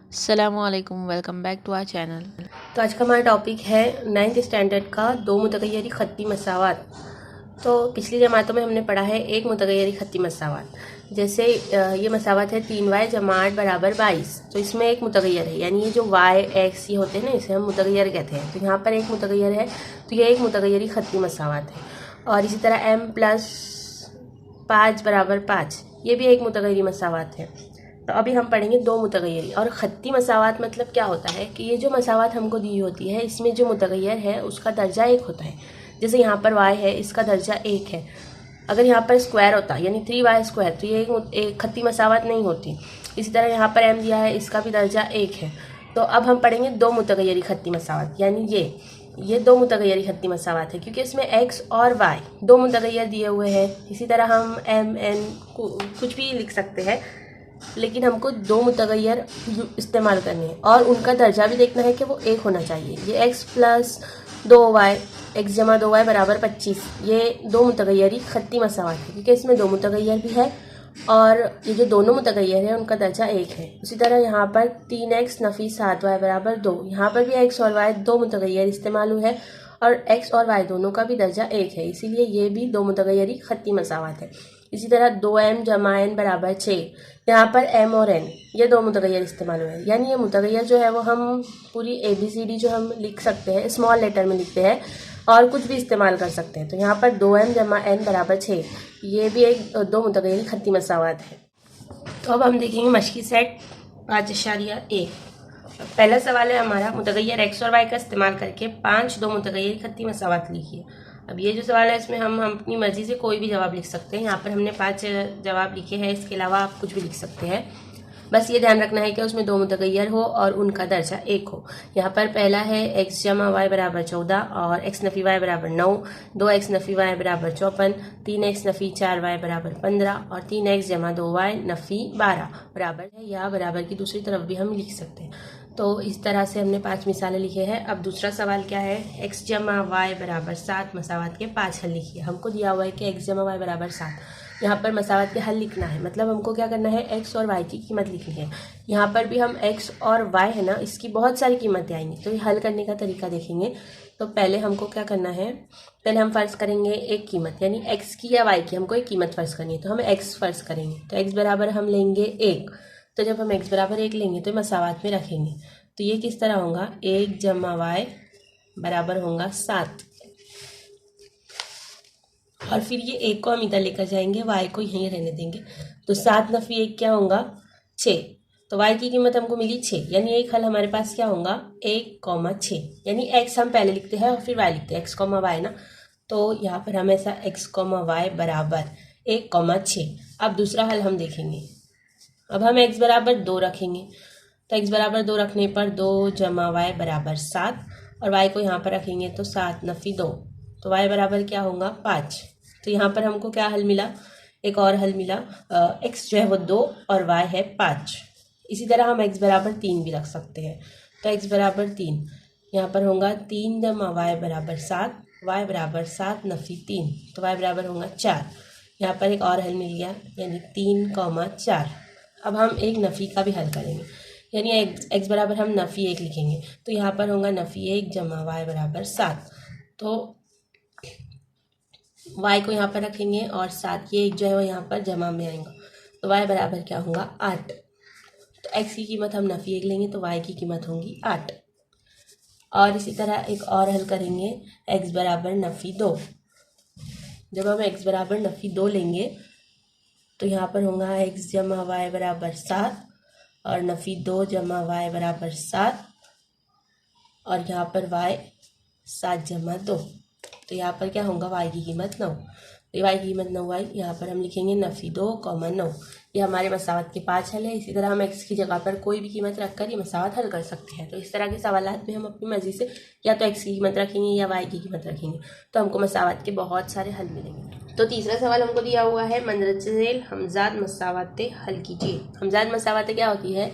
अस्सलामुअलैकुम, welcome back to our channel. तो आज का हमारा टॉपिक है 9th स्टैंडर्ड का दो मुतगय्यरी ख़त्ती मसावात। तो पिछली जमातों में हमने पढ़ा है एक मुतगय्यरी ख़त्ती मसावात। जैसे ये मसावात है 3y जमा 8 बराबर 22। तो इसमें एक मुतगय्यर है, यानी ये जो y x ये होते हैं ना, इसे हम मुतगय्यर कहते हैं। तो यहाँ पर एक मुतगय्यर है, तो ये एक मुतगय्यरी ख़त्ती मसावात है। और इसी तरह m + 5 बराबर 5, ये भी एक मुतगय्यरी मसावात है। तो अभी हम पढ़ेंगे दो मुतगय्यरी। और ख़त्ती मसावात मतलब क्या होता है कि ये जो मसावात हमको दी होती है, इसमें जो मुतगय्यर है उसका दर्जा एक होता है। जैसे यहाँ पर y है, इसका दर्जा एक है। अगर यहाँ पर स्क्वायर होता यानी 3y², तो ये एक ख़त्ती मसावात नहीं होती। इसी तरह यहाँ पर m दिया है, इसका भी दर्जा एक है। तो अब हम पढ़ेंगे दो मुतगय्यरी ख़त्ती मसावात, यानी ये दो मुतगय्यरी ख़त्ती मसावात है, क्योंकि इसमें x और y दो मुतगय्यर दिए हुए हैं। इसी तरह हम m n कुछ भी लिख सकते हैं, लेकिन हमको दो मुतगय्यर इस्तेमाल करने हैं और उनका दर्जा भी देखना है कि वो एक होना चाहिए। ये x + 2y, x जमा 2y बराबर 25, ये दो मुतगय्यरी ख़त्ती मसावात है, क्योंकि इसमें दो मुतगय्यर भी है और ये जो दोनों मुतगय्यर हैं उनका दर्जा एक है। उसी तरह यहाँ पर 3x नफ़ी 7y बराबर 2, यहाँ पर भी x और y दो मुतगय्यर इस्तेमाल हुए हैं और x और y दोनों का भी दर्जा एक है, इसीलिए ये भी दो मुतगय्यरी ख़त्ती मसावात है। इसी तरह 2m जमा n बराबर 6, यहाँ पर m और n ये दो मुतगय्यर इस्तेमाल हुए हैं। यानी ये मुतगय्यर जो है वो हम पूरी ABCD जो हम लिख सकते हैं, स्मॉल लेटर में लिखते हैं और कुछ भी इस्तेमाल कर सकते हैं। तो यहाँ पर 2m जमा n बराबर 6, ये भी एक दो मुतगय्यरी ख़त्ती मसावात है। तो अब हम देखेंगे मशक़ी सेट 5.1। पहला सवाल है हमारा, मुतगय्यर x और y का इस्तेमाल करके 5 दो मुतगय्यरी ख़त्ती मसावात लिखिए। अब ये जो सवाल है इसमें हम अपनी मर्ज़ी से कोई भी जवाब लिख सकते हैं। यहाँ पर हमने 5 जवाब लिखे हैं, इसके अलावा आप कुछ भी लिख सकते हैं। बस ये ध्यान रखना है कि उसमें दो मुतगय्यर हो और उनका दर्जा एक हो। यहाँ पर पहला है x जमा y बराबर 14 और x नफ़ी y बराबर 9, 2x नफ़ी y बराबर 54, 3x नफ़ी 4y बराबर 15 और 3x जमा 2y नफ़ी 12 बराबर है, या बराबर की दूसरी तरफ भी हम लिख सकते हैं। तो इस तरह से हमने 5 मिसालें लिखे हैं। अब दूसरा सवाल क्या है, x जमा y बराबर 7 मसावात के 5 हल लिखिए। हमको दिया हुआ है कि x जमा y बराबर 7, यहाँ पर मसावात के हल लिखना है। मतलब हमको क्या करना है, x और y की कीमत लिखनी है। यहाँ पर भी हम x और y है ना, इसकी बहुत सारी कीमतें आएंगी। तो ये हल करने का तरीका देखेंगे। तो पहले हमको क्या करना है, पहले हम फ़र्ज़ करेंगे एक कीमत, यानी x की या y की हमको एक कीमत फ़र्ज़ करनी है। तो हम x फ़र्ज़ करेंगे, तो x बराबर हम लेंगे 1। तो जब हम x बराबर 1 लेंगे तो मसावात में रखेंगे। तो ये किस तरह होगा, 1 जमा y बराबर होगा 7, और फिर ये 1 को हम इधर लेकर जाएंगे, y को यहीं रहने देंगे। तो 7 नफ़ी 1 क्या होगा, 6। तो y की कीमत हमको मिली 6, यानी एक हल हमारे पास क्या होगा, 1,6। यानी x हम पहले लिखते हैं और फिर y लिखते हैं, x, y ना। तो यहाँ पर हम ऐसा x, y बराबर 1,6। अब दूसरा हल हम देखेंगे। अब हम x बराबर 2 रखेंगे। तो x बराबर 2 रखने पर 2 जमा y बराबर 7 और y को यहाँ पर रखेंगे तो 7 नफ़ी 2, तो y बराबर क्या होगा, 5। तो यहाँ पर हमको क्या हल मिला, एक और हल मिला, x जो है वो 2 और y है 5। इसी तरह हम x बराबर 3 भी रख सकते हैं। तो x बराबर 3, यहाँ पर होगा 3 जमा y बराबर 7, y बराबर 7 नफ़ी 3, तो y बराबर होगा 4। यहाँ पर एक और हल मिल गया, यानी 3,4। अब हम एक नफ़ी का भी हल करेंगे, यानी x बराबर हम नफ़ी 1 लिखेंगे। तो यहाँ पर होगा नफ़ी 1 जमा y बराबर 7, तो y को यहाँ पर रखेंगे और 7 ये 1 जो है वो यहाँ पर जमा में आएगा। तो y बराबर क्या होगा, 8। तो x की कीमत हम नफ़ी 1 लेंगे तो y की कीमत होगी 8। और इसी तरह एक और हल करेंगे, x बराबर नफ़ी 2। जब हम x बराबर नफ़ी 2 लेंगे तो यहाँ पर होगा x जमा y बराबर 7 और नफ़ी 2 जमा y बराबर 7 और यहाँ पर y 7 जमा 2। तो यहाँ पर क्या होगा, y की कीमत 9। तो y की कीमत 9y, यहाँ पर हम लिखेंगे नफ़ी 2, 9। ये हमारे मसावत के 5 हल है। इसी तरह हम x की जगह पर कोई भी कीमत रखकर ये मसावत हल कर सकते हैं। तो इस तरह के सवालात में हम अपनी मर्ज़ी से या तो x की कीमत रखेंगे या y की कीमत रखेंगे, तो हमको मसावत के बहुत सारे हल मिलेंगे। तो तीसरा सवाल हमको दिया हुआ है, मंदरजेल हमजाद मसावतें हल कीजिए। हमजाद मसावतें क्या होती है,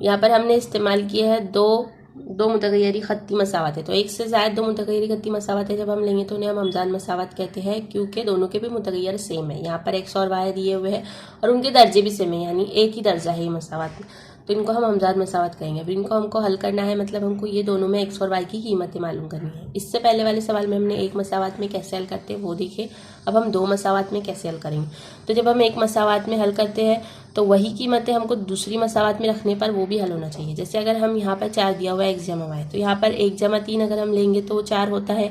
यहाँ पर हमने इस्तेमाल किए हैं दो मुतगय्यरी ख़त्ती मसावत है। तो एक से ज़ायद दो मुतगय्यरी ख़त्ती मसावत है जब हम लेंगे तो उन्हें हम हमजाद मसावत कहते हैं, क्योंकि दोनों के भी मुतगय्यर सेम है। यहाँ पर x और y दिए हुए हैं और उनके दर्जे भी सेम है, यानी एक ही दर्जा है ये मसावत में। तो इनको हम हमजाद मसावत कहेंगे। अब इनको हमको हल करना है, मतलब हमको ये दोनों में x और y की कीमतें मालूम करनी है। इससे पहले वाले सवाल में हमने एक मसावत में कैसे हल करते हैं वो देखे, अब हम दो मसावत में कैसे हल करेंगे। तो जब हम एक मसावत में हल करते हैं तो वही कीमतें हमको दूसरी मसावत में रखने पर वो भी हल होना चाहिए। जैसे अगर हम यहाँ पर 4 दिया हुआ है x जमा y, तो यहाँ पर 1 जमा 3 अगर हम लेंगे तो वो 4 होता है,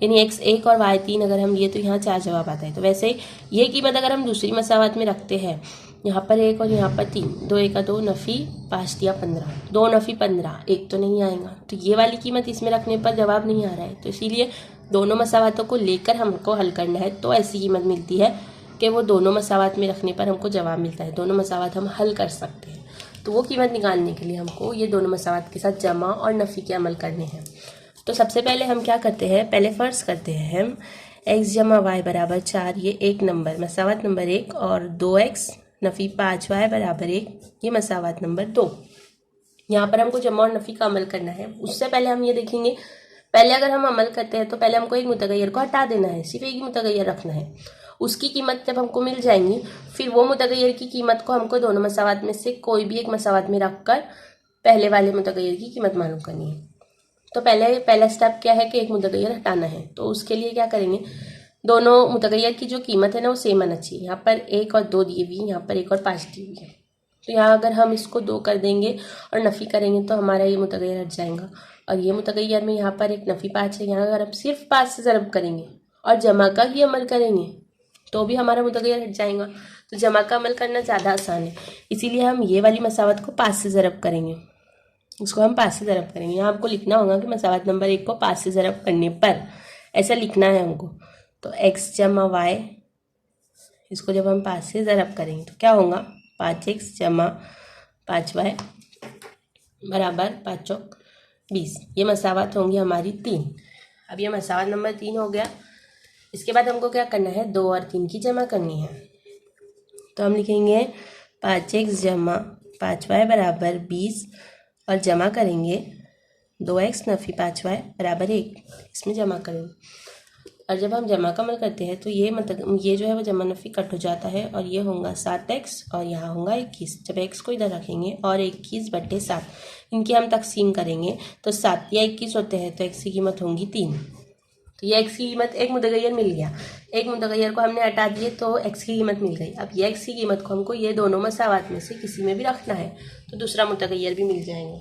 यानी x 1 और y 3 अगर हम लिए तो यहाँ 4 जवाब आता है। तो वैसे ही ये कीमत अगर हम दूसरी मसावत में रखते हैं, यहाँ पर 1 और यहाँ पर 3, 2 1 2 नफ़ी 5 दिया 15, 2 नफ़ी 15, 1 तो नहीं आएगा, तो ये वाली कीमत इसमें रखने पर जवाब नहीं आ रहा है। तो इसीलिए दोनों मसावतों को लेकर हमको हल करना है, तो ऐसी कीमत मिलती है कि वो दोनों मसावत में रखने पर हमको जवाब मिलता है, दोनों मसावत हम हल कर सकते हैं। तो वो कीमत निकालने के लिए हमको ये दोनों मसावत के साथ जमा और नफ़ी के अमल करने हैं। तो सबसे पहले हम क्या करते हैं, पहले फ़र्ज़ करते हैं हम x जमा y बराबर 4, ये एक नंबर मसावत नंबर 1, और 2x नफ़ी 5y बराबर 1, ये मसावत नंबर 2। यहाँ पर हमको जमा और नफ़ी का अमल करना है। उससे पहले हम ये देखेंगे, पहले अगर हम अमल करते हैं तो पहले हमको एक मुतगय्यर को हटा देना है, सिर्फ एक ही मुतगय्यर रखना है। उसकी कीमत जब हमको मिल जाएंगी, फिर वो मुतगय्यर की कीमत को हमको दोनों मसावत में से कोई भी एक मसावत में रख कर पहले वाले मुतगय्यर की कीमत मालूम करनी है। तो पहला स्टेप क्या है कि एक मुतगय्यर हटाना है। तो उसके लिए क्या करेंगे, दोनों मुतगय्यर की जो कीमत है ना वो सेम आना चाहिए। यहाँ पर 1 और 2 दिए हुई, यहाँ पर 1 और 5 दी हुई है। तो यहाँ अगर हम इसको 2 कर देंगे और नफ़ी करेंगे तो हमारा ये मुतगय्यर हट जाएगा। और ये मुतगय्यर में यहाँ पर एक नफ़ी 5 है, यहाँ अगर हम सिर्फ 5 से ज़रब करेंगे और जमा का ही अमल करेंगे तो भी हमारा मुतगय्यर हट जाएगा। तो जमा का अमल करना ज़्यादा आसान है, इसीलिए हम ये वाली मसावत को 5 से ज़रब करेंगे, इसको हम 5 से ज़रब करेंगे। यहाँ आपको लिखना होगा कि मसावत नंबर 1 को 5 से ज़रब करने पर ऐसा लिखना है हमको। तो x जमा y, इसको जब हम 5 से ज़रब करेंगे तो क्या होगा, 5x जमा 5y बराबर 5 चौक 20, ये मसावत होंगी हमारी 3। अब ये मसावत नंबर 3 हो गया। इसके बाद हमको क्या करना है, 2 और 3 की जमा करनी है। तो हम लिखेंगे 5x जमा 5y बराबर 20 और जमा करेंगे 2x नफ़ी 5y बराबर 1, इसमें जमा करेंगे। और जब हम जमा का अमल करते हैं तो ये जो है वो जमा नफ़ी कट हो जाता है और ये होगा 7x और यहाँ होगा 21। जब x को इधर रखेंगे और 21/7 इनकी हम तकसीम करेंगे तो 7 या 21 होते हैं, तो x की कीमत होंगी 3। तो ये x की कीमत, एक मुतगय्यर मिल गया, एक मुतगय्यर को हमने हटा दिए तो x की कीमत मिल गई। अब ये x की कीमत को हमको ये दोनों मसावत में से किसी में भी रखना है तो दूसरा मुतगय्यर भी मिल जाएंगे।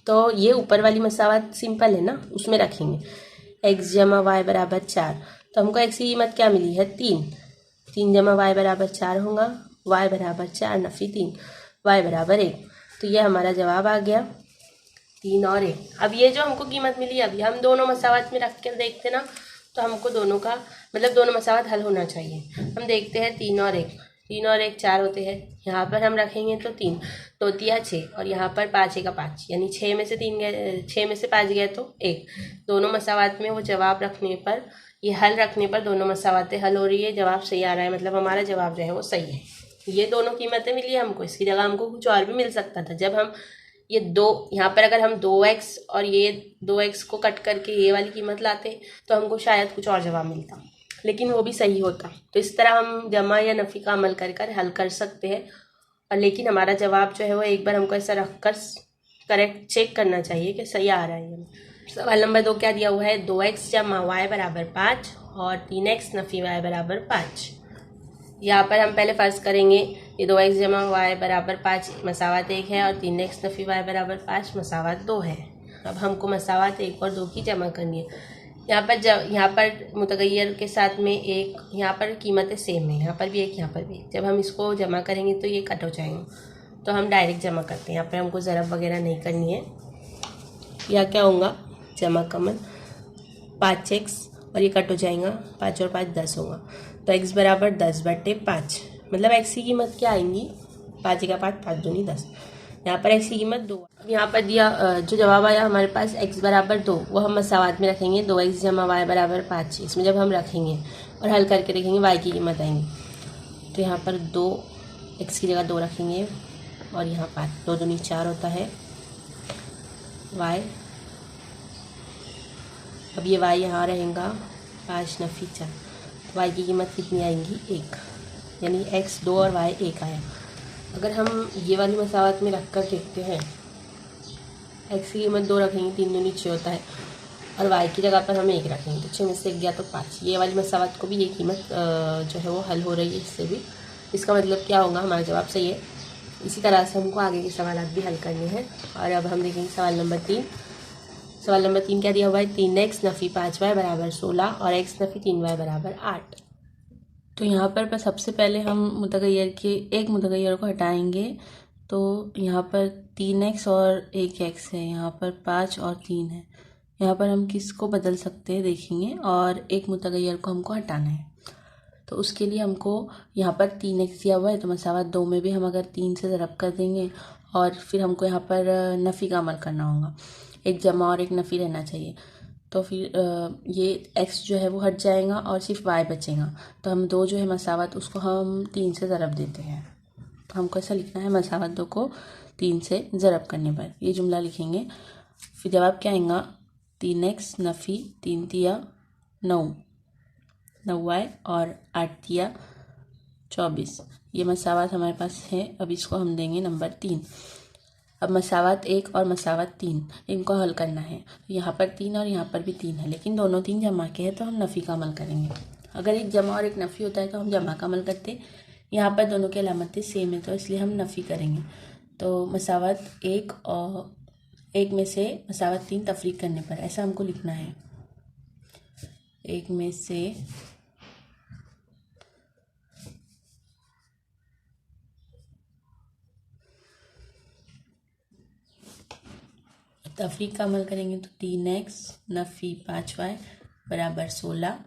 तो ये ऊपर वाली मसावत सिंपल है ना, उसमें रखेंगे x जमा y बराबर 4, तो हमको x की कीमत क्या मिली है, 3। 3 जमा y बराबर 4 होगा, y बराबर 4 नफ़ी 3, y बराबर 1। तो ये हमारा जवाब आ गया 3 और 1। अब ये जो हमको कीमत मिली, अभी हम दोनों मसावत में रख कर देखते ना तो हमको दोनों का मतलब दोनों मसावत हल होना चाहिए। हम देखते हैं 3 और 1, 3 और 1 4 होते हैं, यहाँ पर हम रखेंगे तो 3, 2 तिया 6 और यहाँ पर 5 1 5, यानी 6 में से 3 गए, 6 में से 5 गए तो 1। दोनों मसावत में वो जवाब रखने पर, ये हल रखने पर दोनों मसावतें हल हो रही है, जवाब सही आ रहा है, मतलब हमारा जवाब जो है वो सही है। ये दोनों कीमतें मिली है हमको, इसकी जगह हमको कुछ और भी मिल सकता था। जब हम ये 2 यहाँ पर अगर हम 2x और ये 2x को कट करके ये वाली कीमत लाते तो हमको शायद कुछ और जवाब मिलता, लेकिन वो भी सही होता। तो इस तरह हम जमा या नफ़ी का अमल कर कर हल कर सकते हैं। और लेकिन हमारा जवाब जो है वो एक बार हमको ऐसा रख कर करेक्ट चेक करना चाहिए कि सही आ रहा है। सवाल नंबर 2 क्या दिया हुआ है, 2x जमा y बराबर 5 और 3x नफ़ी y बराबर 5। यहाँ पर हम पहले फ़र्ज़ करेंगे ये 2x जमा y बराबर 5 मसावत 1 है और 3x नफ़ी y बराबर 5 मसावत 2 है। अब हमको मसावत 1 और 2 की जमा करनी है। यहाँ पर मुतगय्यर के साथ में एक, यहाँ पर कीमतें सेम है, यहाँ पर भी एक, यहाँ पर भी। जब हम इसको जमा करेंगे तो ये कट हो जाएंगे, तो हम डायरेक्ट जमा करते हैं। यहाँ पर हमको ज़रब वगैरह नहीं करनी है। या क्या होगा, जमा का अमल 5x और ये कट हो जाएगा, 5 और 5 10 होगा, तो x बराबर 10/5, मतलब x की कीमत क्या आएंगी, 5 का 5, 5 दूनी 10। यहाँ पर x की कीमत 2। अब यहाँ पर दिया जो जवाब आया हमारे पास x बराबर 2, वो हम मसावत में रखेंगे 2x जमा y बराबर 5। इसमें जब हम रखेंगे और हल करके देखेंगे y की कीमत आएंगी, तो यहाँ पर 2 x की जगह 2 रखेंगे और यहाँ 5, 2 दूनी 4 होता है y। अब ये y यहाँ रहेगा 5 नफ़ी 4, y की कीमत कितनी आएंगी, 1, यानी x 2 और y 1 आया। अगर हम ये वाली मसावत में रख कर देखते हैं, एक्स की कीमत 2 रखेंगे, 3 दूनी 6 होता है, और वाई की जगह पर हम 1 रखेंगे, तो 6 में से 1 गया तो 5। ये वाली मसावत को भी ये कीमत जो है वो हल हो रही है इससे भी। इसका मतलब क्या होगा, हमारा जवाब सही है। इसी तरह से हमको आगे के सवाल भी हल करने हैं। और अब हम देखेंगे सवाल नंबर 3। सवाल नंबर 3 क्या दिया हुआ है, 3x नफ़ी 5y बराबर 16 और x नफ़ी 3y बराबर 8। तो यहाँ पर सबसे पहले हम मुतगैर के एक मुतगैर को हटाएंगे। तो यहाँ पर 3x और 1x है, यहाँ पर 5 और 3 है। यहाँ पर हम किसको बदल सकते हैं देखेंगे, और एक मुतगैर को हमको हटाना है। तो उसके लिए हमको यहाँ पर 3x दिया हुआ है, तो मसावत 2 में भी हम अगर 3 से ज़रब कर देंगे, और फिर हमको यहाँ पर नफ़ी का अमल करना होगा। एक जमा और एक नफ़ी रहना चाहिए। तो फिर ये x जो है वो हट जाएगा और सिर्फ y बचेगा। तो हम 2 जो है मसावत उसको हम 3 से ज़रब देते हैं। तो हमको ऐसा लिखना है, मसावत 2 को 3 से ज़रब करने पर ये जुमला लिखेंगे। फिर जवाब क्या आएगा, 3x नफ़ी 3 तिया 9 9y और 8 तिया 24। ये मसावत हमारे पास है। अब इसको हम देंगे नंबर 3। अब मसावत 1 और मसावत 3 इनको हल करना है। यहाँ पर 3 और यहाँ पर भी 3 है, लेकिन दोनों 3 जमा के हैं, तो हम नफ़ी का अमल करेंगे। अगर एक जमा और एक नफ़ी होता है तो हम जमा का अमल करते। यहाँ पर दोनों की अलामतें सेम है, तो इसलिए हम नफ़ी करेंगे। तो मसावत 1 और 1 में से मसावत 3 तफरीक करने पर ऐसा हमको लिखना है, 1 में से तफरीक का अमल करेंगे। तो 3x नफ़ी 5y बराबर 16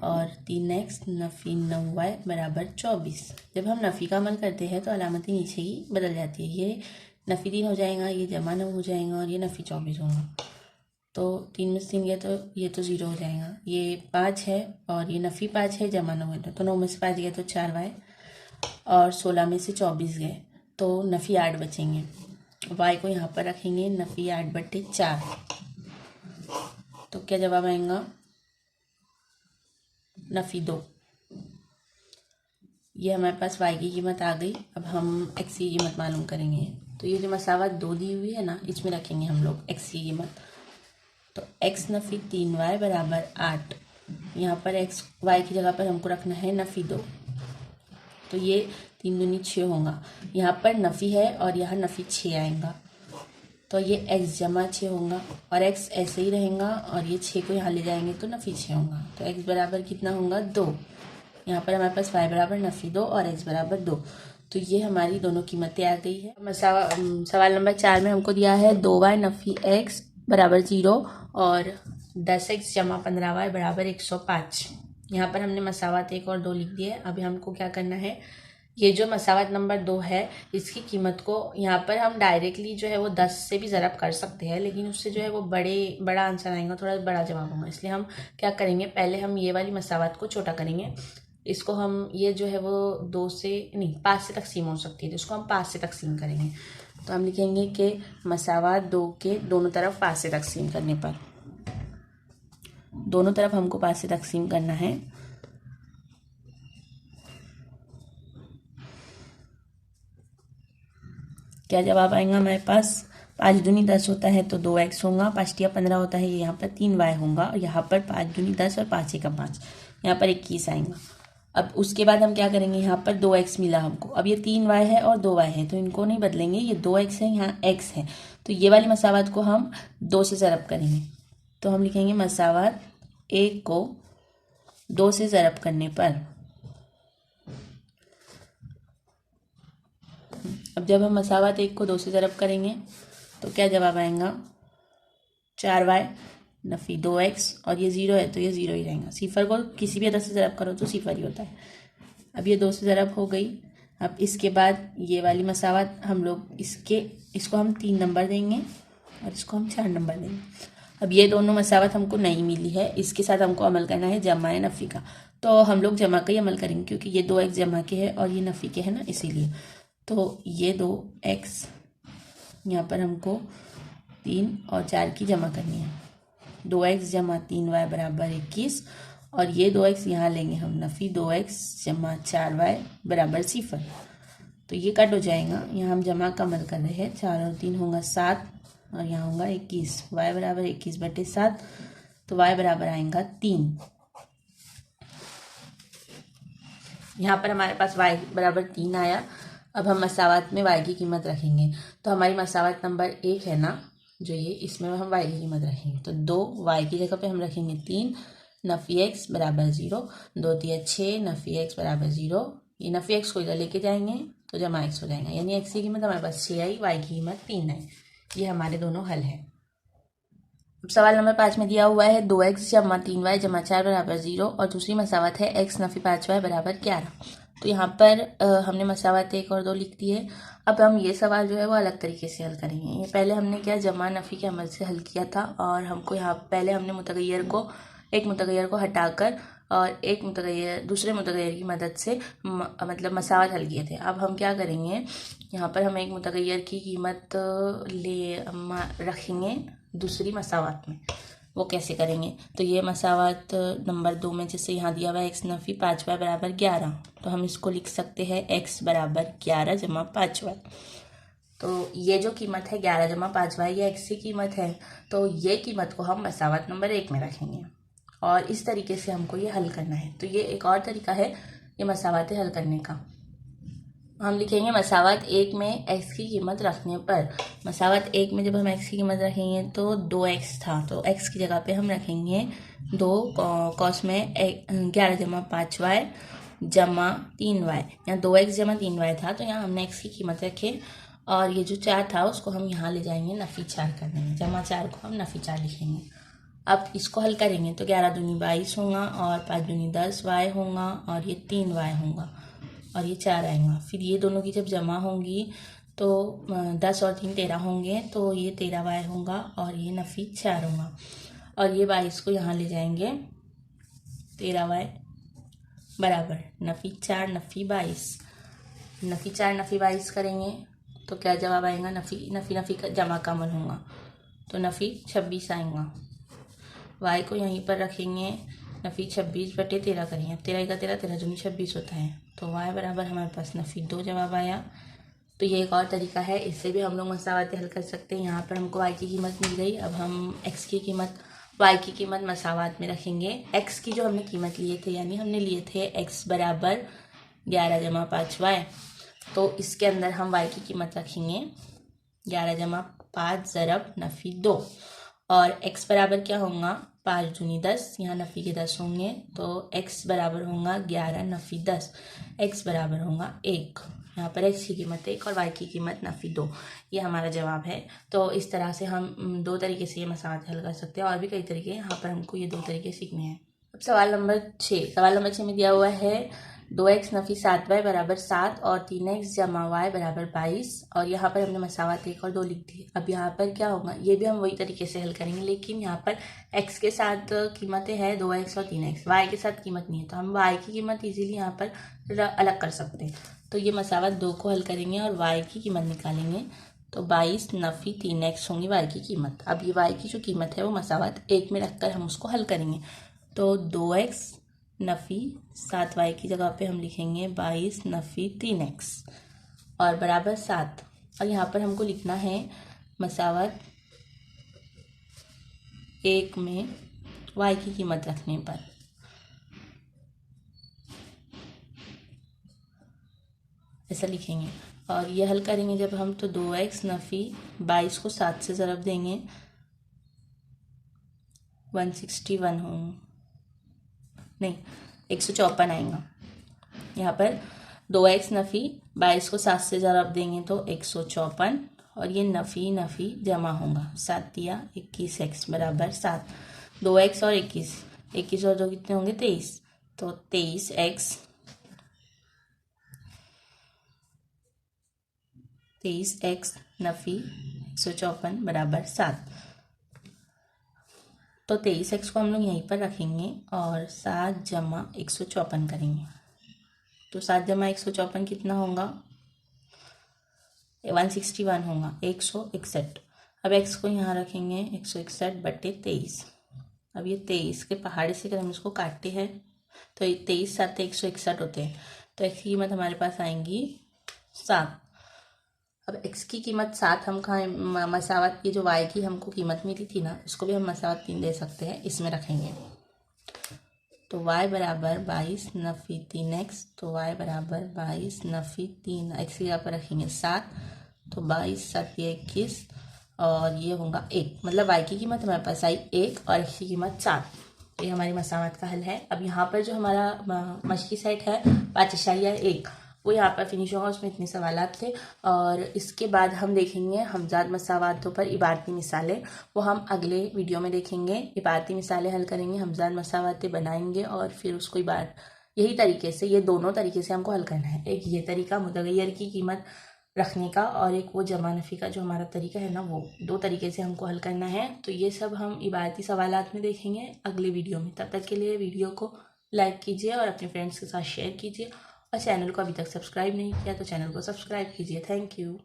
और 3x नफ़ी 9y बराबर 24। जब हम नफ़ी का अमल करते हैं तो अलामती नीचे ही बदल जाती है। ये नफ़ी 3 हो जाएगा, ये जमा 9 हो जाएगा, और ये नफ़ी 24 होगा। तो 3 में से 3 गया तो ये तो 0 हो जाएगा। ये 5 है और ये नफ़ी 5 है, जमा 9 है, तो 9 में से 5 गया तो 4y, और 16 में से 24 गए तो नफ़ी 8 बचेंगे। y को यहाँ पर रखेंगे, नफ़ी 8/4। तो क्या जवाब आएगा, नफ़ी 2। ये हमारे पास y की कीमत आ गई। अब हम x की कीमत मालूम करेंगे। तो ये जो मसावत 2 दी हुई है ना, इसमें रखेंगे हम लोग x की कीमत। तो x नफ़ी 3y बराबर 8। यहाँ पर x y की जगह पर हमको रखना है नफ़ी 2। तो ये 3 दूनी 6 होगा। यहाँ पर नफ़ी है और यहाँ नफ़ी 6 आएगा, तो ये x जमा 6 होगा, और x ऐसे ही रहेगा, और ये 6 को यहाँ ले जाएंगे तो नफ़ी 6 होगा। तो x बराबर कितना होगा, 2। यहाँ पर हमारे पास y बराबर नफ़ी 2 और x बराबर 2। तो ये हमारी दोनों कीमतें आ गई है। सवाल नंबर 4 में हमको दिया है 2y नफ़ी x बराबर 0 और 10x जमा 15y बराबर 105। यहाँ पर हमने मसावत 1 और 2 लिख दिए। अभी हमको क्या करना है, ये जो मसावत नंबर 2 है इसकी कीमत को यहाँ पर हम डायरेक्टली जो है वो 10 से भी ज़रब कर सकते हैं, लेकिन उससे जो है वो बड़ा आंसर आएगा, थोड़ा बड़ा जवाब होगा। इसलिए हम क्या करेंगे, पहले हम ये वाली मसावत को छोटा करेंगे। इसको हम ये जो है वो 2 से नहीं 5 से तकसीम हो सकती है, तो इसको हम 5 से तकसीम करेंगे। तो हम लिखेंगे कि मसावत 2 के दोनों तरफ 5 से तकसीम करने पर, दोनों तरफ हमको 5 से तकसीम करना है। क्या जवाब आएगा हमारे पास, 5 दूनी 10 होता है तो 2x होगा, 5 तिया 15 होता है, यहाँ पर 3y होगा, और यहाँ पर 5 दूनी 10 और 5 का 5, यहाँ पर 21 आएगा। अब उसके बाद हम क्या करेंगे, यहाँ पर 2x मिला हमको। अब ये 3y है और 2y है, तो इनको नहीं बदलेंगे, ये 2x है, यहाँ x है, तो ये वाली मसावत को हम 2 से ज़रब करेंगे। तो हम लिखेंगे मसावत 1 को 2 से ज़रब करने पर। अब जब हम मसावत 1 को 2 से ज़रब करेंगे तो क्या जवाब आएगा, 4y नफ़ी 2x, और ये 0 है तो ये 0 ही रहेगा। सिफर को किसी भी अदद से ज़रब करो तो सिफर ही होता है। अब ये 2 से ज़रब हो गई। अब इसके बाद ये वाली मसावत हम लोग इसको हम 3 नंबर देंगे और इसको हम 4 नंबर देंगे। अब ये दोनों मसावत हमको नहीं मिली है, इसके साथ हमको अमल करना है जमा नफ़ी का। तो हम लोग जमा का ही अमल करेंगे, क्योंकि ये 2x जमा के है और ये नफ़ी के है ना, इसीलिए। तो ये 2x यहाँ पर हमको 3 और 4 की जमा करनी है। 2x जमा 3y बराबर 21, और ये 2x यहाँ लेंगे हम, नफ़ी 2x जमा 4y बराबर 0। तो ये कट हो जाएगा। यहाँ हम जमा का अमल कर रहे हैं, 4 और 3 होगा 7 और यहाँ होगा 21। y बराबर 21/7, तो y बराबर आएगा 3। यहाँ पर हमारे पास y बराबर 3 आया। अब हम मसावत में y की कीमत रखेंगे। तो हमारी मसावत नंबर 1 है ना, जो ये, इसमें हम y की कीमत रखेंगे। तो 2y की जगह पे हम रखेंगे 3, नफ़ी x बराबर 0, 2 3 6, नफ़ी x बराबर 0। ये नफ़ी x को इधर लेके जाएंगे तो जमा x हो जाएगा, यानी x की कीमत हमारे पास 6 आई, y की कीमत 3 आई। ये हमारे दोनों हल है। अब सवाल नंबर 5 में दिया हुआ है 2x जमा 3y जमा 4 बराबर 0 और दूसरी मसावत है x नफ़ी 5y बराबर 11। तो यहाँ पर हमने मसावत 1 और 2 लिख दी है। अब हम ये सवाल जो है वो अलग तरीके से हल करेंगे। ये पहले हमने क्या जमा नफ़ी के अमल से हल किया था, और हमको यहाँ पहले हमने एक मुतगैर को हटाकर और एक मुतगैर दूसरे मुतगैर की मदद से मतलब मसावत हल किए थे। अब हम क्या करेंगे, यहाँ पर हम एक मुतगैर की कीमत रखेंगे दूसरी मसावत में। वो कैसे करेंगे, तो ये मसावत नंबर 2 में जैसे यहाँ दिया हुआ है x नफ़ी 5y बराबर 11, तो हम इसको लिख सकते हैं x बराबर 11 जमा 5y। तो ये जो कीमत है 11 जमा 5y, ये x की कीमत है। तो ये कीमत को हम मसावत नंबर 1 में रखेंगे और इस तरीके से हमको ये हल करना है। तो ये एक और तरीका है ये मसावतें हल करने का। हम लिखेंगे मसावत 1 में x की कीमत रखने पर, मसावत 1 में जब हम x की कीमत रखेंगे तो 2x था, तो x की जगह पे हम रखेंगे 2 कॉस में 11 जमा 5y जमा 3y। यहाँ 2x जमा 3y था, तो यहाँ हमने x की कीमत रखे और ये जो 4 था उसको हम यहाँ ले जाएंगे नफ़ी 4 कर देंगे, जमा 4 को हम नफ़ी 4 लिखेंगे। अब इसको हल करेंगे तो 11 दूनी 22 होगा और 5 दूनी 10y होगा और ये 3y होगा और ये 4 आएगा। फिर ये दोनों की जब जमा होंगी तो 10 और 3 13 होंगे, तो ये 13y होगा और ये नफ़ी 4 होगा और ये 22 को यहाँ ले जाएंगे, 13y बराबर नफ़ी 4 नफ़ी 22। नफ़ी 4 नफ़ी 22 करेंगे तो क्या जवाब आएगा, नफ़ी का जमा का अमल होगा तो नफ़ी 26 आएगा। y को यहीं पर रखेंगे, नफ़ी 26/13 करेंगे, 13 का 13 13 दूनी 26 होता है, तो y बराबर हमारे पास नफ़ी 2 जवाब आया। तो ये एक और तरीका है, इससे भी हम लोग मसावतें हल कर सकते हैं। यहाँ पर हमको y की कीमत मिल गई। अब हम x की कीमत y की कीमत मसावत में रखेंगे। x की जो हमने कीमत लिए थे, यानी हमने लिए थे x बराबर 11 जमा 5y, तो इसके अंदर हम y की कीमत रखेंगे 11 जमा 5 ज़रब नफ़ी 2 और x बराबर क्या होगा, 5 दूनी 10, यहाँ नफ़ी के 10 होंगे, तो x बराबर होगा 11 नफ़ी 10, x बराबर होगा 1। यहाँ पर x की कीमत 1 और y की कीमत नफ़ी 2, ये हमारा जवाब है। तो इस तरह से हम 2 तरीके से ये मसावत हल कर सकते हैं, और भी कई तरीके, यहाँ पर हमको ये 2 तरीके सीखने हैं। अब सवाल नंबर 6 में दिया हुआ है 2x नफ़ी 7y बराबर 7 और 3x जमा y बराबर 22 और यहाँ पर हमने मसावत 1 और 2 लिख दी। अब यहाँ पर क्या होगा, ये भी हम वही तरीके से हल करेंगे, लेकिन यहाँ पर x के साथ कीमतें हैं 2x और 3x, y के साथ कीमत नहीं है, तो हम y की कीमत इजीली यहाँ पर अलग कर सकते हैं। तो ये मसावत 2 को हल करेंगे और y की कीमत निकालेंगे, तो 22 नफ़ी 3x होंगी y की कीमत। अब ये y की जो कीमत है वो मसावत 1 में रखकर हम उसको हल करेंगे, तो 2x नफ़ी 7y की जगह पे हम लिखेंगे 22 नफ़ी 3x और बराबर 7। और यहाँ पर हमको लिखना है मसावत 1 में y की कीमत रखने पर, ऐसा लिखेंगे और ये हल करेंगे जब हम, तो 2x नफ़ी 22 को 7 से ज़रब देंगे 161 होंगे, नहीं 154 आएगा। यहाँ पर 2x नफ़ी 22 को 7 से ज़रब देंगे तो 154 और ये नफ़ी जमा होगा, 7 दिया 21x बराबर 7। 2x और 21 और 2 कितने होंगे 23, तो 23x नफ़ी 154 बराबर 7। तो 23x को हम लोग यहीं पर रखेंगे और 7 जमा 154 करेंगे, तो 7 जमा 154 कितना होगा, 161 होगा, 161। अब x को यहाँ रखेंगे 161/23। अब ये 23 के पहाड़े से अगर हम इसको काटते हैं तो 23 7 161 होते हैं, तो x की कीमत हमारे पास आएंगी 7। अब x की कीमत 7 हम कहाँ मसावत की जो y की हमको कीमत मिली थी ना, उसको भी हम मसावत 3 दे सकते हैं, इसमें रखेंगे। तो y बराबर 22 नफ़ी 3x, तो y बराबर 22 नफ़ी 3 x की जगह पर रखेंगे 7, तो 22 7 21 और ये होगा 1। मतलब y की कीमत हमारे पास आई 1 और x की कीमत 7। ये हमारी मसावत का हल है। अब यहाँ पर जो हमारा मश्की सेट है 5.1 वो यहाँ पर फिनिश होगा, उसमें इतने सवालात थे। और इसके बाद हम देखेंगे हमजाद मसावातों पर इबारती मिसालें, वो हम अगले वीडियो में देखेंगे। इबारती मिसालें हल करेंगे, हमजाद मसावातें बनाएंगे और फिर उसको यही तरीके से, ये दोनों तरीके से हमको हल करना है। एक ये तरीका मुतगय्यर की कीमत रखने का और एक वो जमा नफ़ी का जो हमारा तरीका है ना, वो 2 तरीके से हमको हल करना है। तो ये सब हम इबारती सवालात में देखेंगे अगले वीडियो में। तब तक के लिए वीडियो को लाइक कीजिए और अपने फ्रेंड्स के साथ शेयर कीजिए, और चैनल को अभी तक सब्सक्राइब नहीं किया तो चैनल को सब्सक्राइब कीजिए। Thank you.